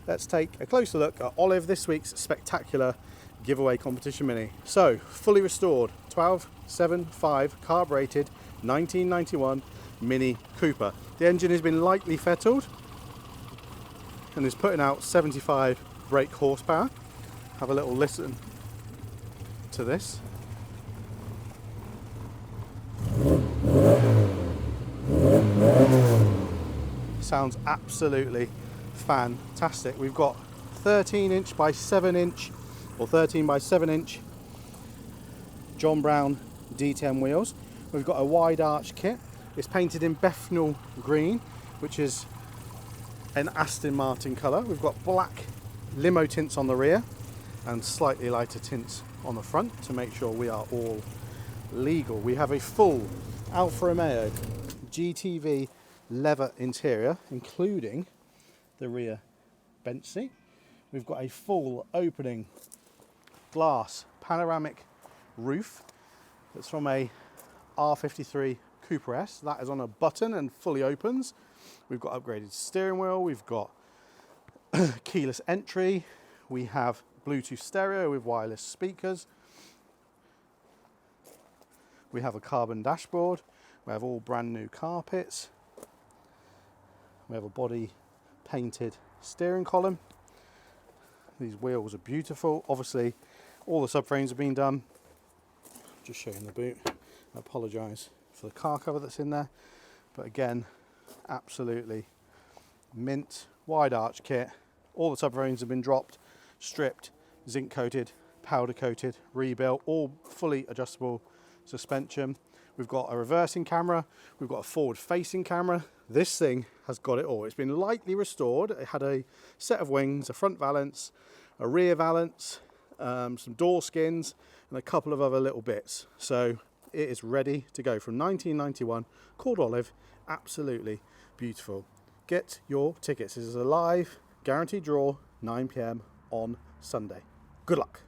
let's take a closer look at Olive, this week's spectacular giveaway competition Mini. So, fully restored, 12.75 carb-rated 1991 Mini Cooper. The engine has been lightly fettled and is putting out 75 brake horsepower. Have a little listen to this. Sounds absolutely fantastic. We've got 13" by 7" or 13 by 7" John Brown D10 wheels. We've got a wide arch kit. It's painted in Bethnal Green, which is an Aston Martin colour. We've got black limo tints on the rear and slightly lighter tints on the front to make sure we are all legal. We have a full Alfa Romeo GTV leather interior, including the rear bench seat. We've got a full opening glass panoramic roof that's from a R53 Cooper S. That is on a button and fully opens. We've got upgraded steering wheel, we've got keyless entry, we have Bluetooth stereo with wireless speakers, we have a carbon dashboard, we have all brand new carpets, we have a body painted steering column. These wheels are beautiful. Obviously all the subframes have been done. Just showing the boot. I apologise for the car cover that's in there, but again, absolutely mint. Wide arch kit. All the subframes have been dropped, stripped, zinc coated, powder coated, rebuilt, all fully adjustable suspension. We've got a reversing camera, we've got a forward facing camera. This thing has got it all. It's been lightly restored. It had a set of wings, a front valance, a rear valance, some door skins and a couple of other little bits. So it is ready to go from 1991, called Olive. Absolutely beautiful. Get your tickets. This is a live guaranteed draw, 9 PM on Sunday. Good luck.